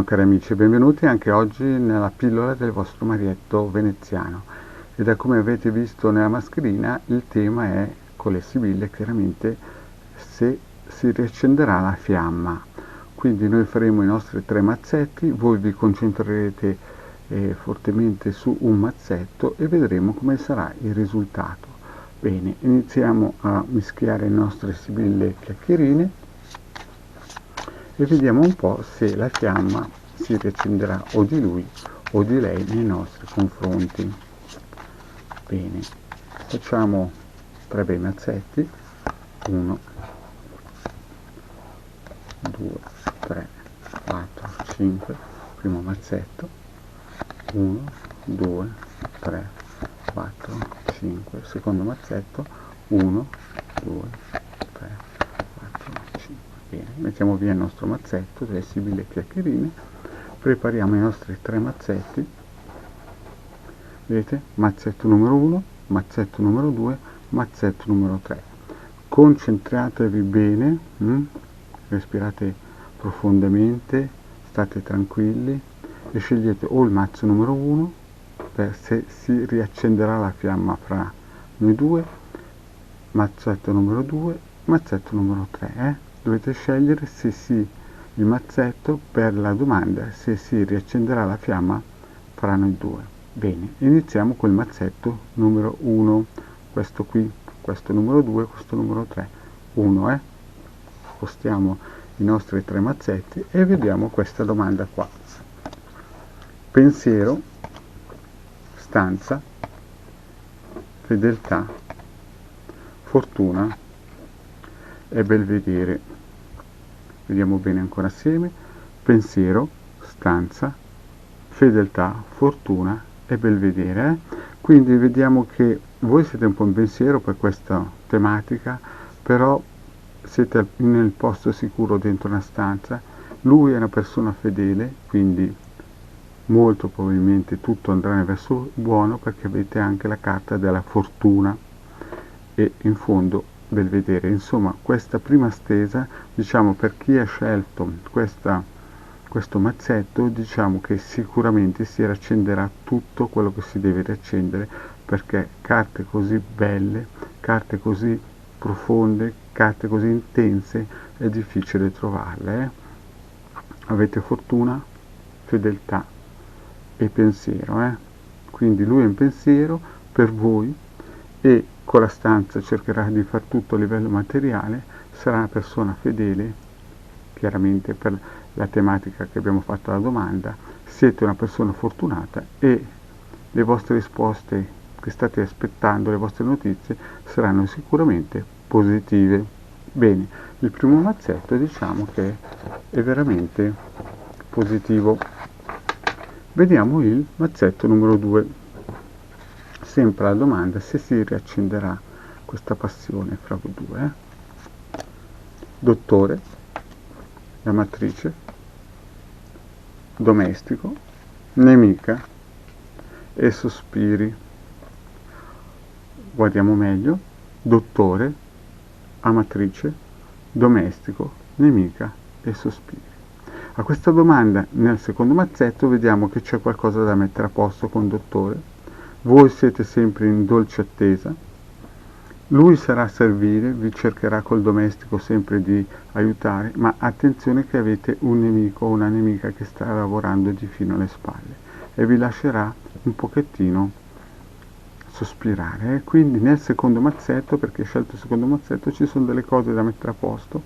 cari amici, benvenuti anche oggi nella pillola del vostro Marietto veneziano. E da come avete visto nella mascherina, il tema è con le sibille, chiaramente, se si riaccenderà la fiamma. Quindi noi faremo i nostri 3 mazzetti, voi vi concentrerete fortemente su un mazzetto e vedremo come sarà il risultato. Bene, iniziamo a mischiare le nostre sibille chiacchierine e vediamo un po' se la fiamma si riaccenderà o di lui o di lei nei nostri confronti. Bene, facciamo 3 bei mazzetti, 1, 2, 3, 4, 5, primo mazzetto, 1, 2, 3, 4, 5, secondo mazzetto, 1, 2, 3, 4, 5. Bene, mettiamo via il nostro mazzetto delle sibille chiacchierine, prepariamo i nostri 3 mazzetti, vedete? Mazzetto numero 1, mazzetto numero 2, mazzetto numero 3. Concentratevi bene, respirate profondamente, state tranquilli e scegliete o il mazzo numero 1 per se si riaccenderà la fiamma fra noi due, mazzetto numero 2, mazzetto numero 3, Dovete scegliere se il mazzetto per la domanda se si riaccenderà la fiamma fra noi due. Bene, iniziamo col mazzetto numero 1, questo qui, questo numero 2, questo numero 3, 1, Spostiamo i nostri 3 mazzetti e vediamo questa domanda qua. Pensiero, stanza, fedeltà, fortuna e belvedere. Vediamo bene ancora assieme. Pensiero, stanza, fedeltà, fortuna e belvedere. Quindi vediamo che voi siete un po' in pensiero per questa tematica, però siete nel posto sicuro dentro una stanza. Lui è una persona fedele, quindi molto probabilmente tutto andrà nel verso buono, perché avete anche la carta della fortuna e in fondo belvedere. Insomma, questa prima stesa, diciamo, per chi ha scelto questo mazzetto, diciamo che sicuramente si riaccenderà tutto quello che si deve riaccendere, perché carte così belle, carte così profonde, carte così intense è difficile trovarle. Avete fortuna, fedeltà e pensiero, quindi lui è in pensiero per voi e con la stanza cercherà di far tutto a livello materiale, sarà una persona fedele, chiaramente per la tematica che abbiamo fatto alla domanda, siete una persona fortunata e le vostre risposte che state aspettando, le vostre notizie, saranno sicuramente positive. Bene, il primo mazzetto diciamo che è veramente positivo. Vediamo il mazzetto numero 2. Sempre la domanda se si riaccenderà questa passione fra voi due. Dottore, amatrice, domestico, nemica e sospiri. Guardiamo meglio. Dottore, amatrice, domestico, nemica e sospiri. A questa domanda nel secondo mazzetto vediamo che c'è qualcosa da mettere a posto con dottore. Voi siete sempre in dolce attesa, lui sarà servile, vi cercherà col domestico sempre di aiutare, ma attenzione che avete un nemico o una nemica che sta lavorando di fino alle spalle e vi lascerà un pochettino sospirare. Quindi nel secondo mazzetto, perché ho scelto il secondo mazzetto, ci sono delle cose da mettere a posto.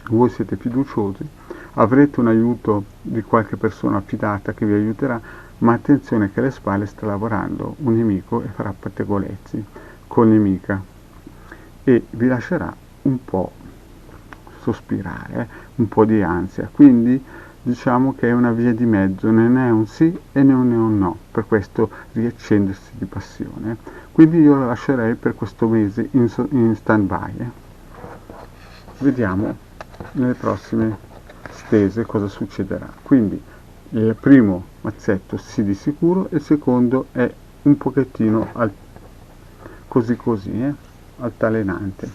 Voi siete fiduciosi, avrete un aiuto di qualche persona affidata che vi aiuterà, ma attenzione che alle spalle sta lavorando un nemico e farà pettegolezzi con nemica e vi lascerà un po' sospirare, un po' di ansia. Quindi diciamo che è una via di mezzo, non è un sì e non è un no, per questo riaccendersi di passione. Quindi io lo lascerei per questo mese in stand-by. Vediamo nelle prossime stese cosa succederà. Quindi il primo mazzetto sì di sicuro e il secondo è un pochettino così, altalenante.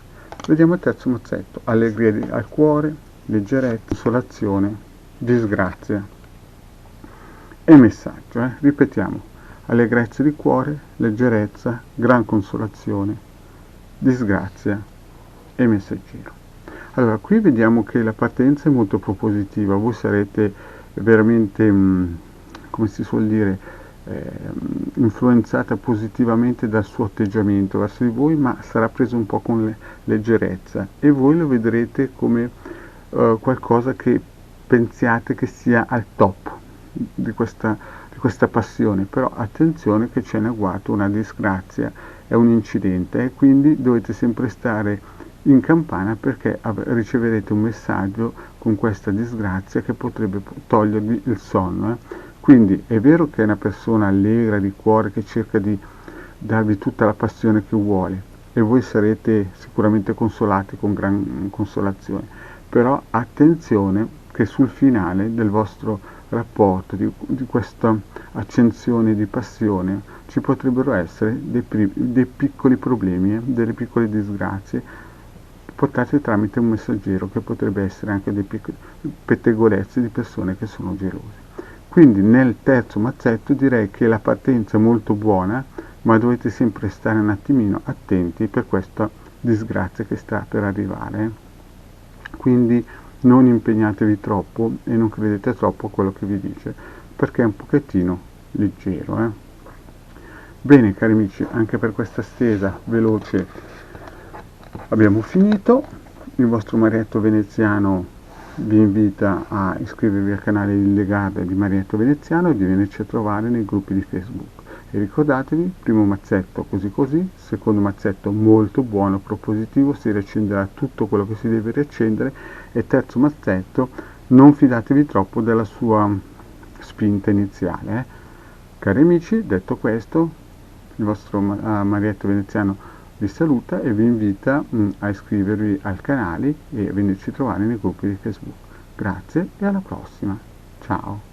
Vediamo il terzo mazzetto: allegria al cuore, leggerezza, consolazione disgrazia e messaggio. Ripetiamo: allegrezza di cuore, leggerezza, gran consolazione, disgrazia e messaggero. Allora, qui vediamo che la partenza è molto propositiva, voi sarete veramente, come si suol dire, influenzata positivamente dal suo atteggiamento verso di voi, ma sarà preso un po' con leggerezza e voi lo vedrete come qualcosa che pensiate che sia al top di questa passione. Però attenzione che c'è in agguato una disgrazia, è un incidente, e quindi dovete sempre stare in campana, perché riceverete un messaggio con questa disgrazia che potrebbe togliervi il sonno. Quindi è vero che è una persona allegra di cuore che cerca di darvi tutta la passione che vuole e voi sarete sicuramente consolati con gran consolazione, però attenzione che sul finale del vostro rapporto, di questa accensione di passione, ci potrebbero essere dei piccoli problemi, delle piccole disgrazie portate tramite un messaggero, che potrebbe essere anche dei piccoli pettegolezzi di persone che sono gelose. Quindi nel terzo mazzetto direi che la partenza è molto buona, ma dovete sempre stare un attimino attenti per questa disgrazia che sta per arrivare. Quindi non impegnatevi troppo e non credete troppo a quello che vi dice, perché è un pochettino leggero. Bene cari amici, anche per questa stesa veloce abbiamo finito. Il vostro Marietto Veneziano vi invita a iscrivervi al canale Il Legame di Marietto Veneziano e di venirci a trovare nei gruppi di Facebook. E ricordatevi, primo mazzetto così così, secondo mazzetto molto buono, propositivo, si riaccenderà tutto quello che si deve riaccendere, e terzo mazzetto, non fidatevi troppo della sua spinta iniziale. Cari amici, detto questo, il vostro Marietto Veneziano vi saluta e vi invita a iscrivervi al canale e a venirci a trovare nei gruppi di Facebook. Grazie e alla prossima. Ciao.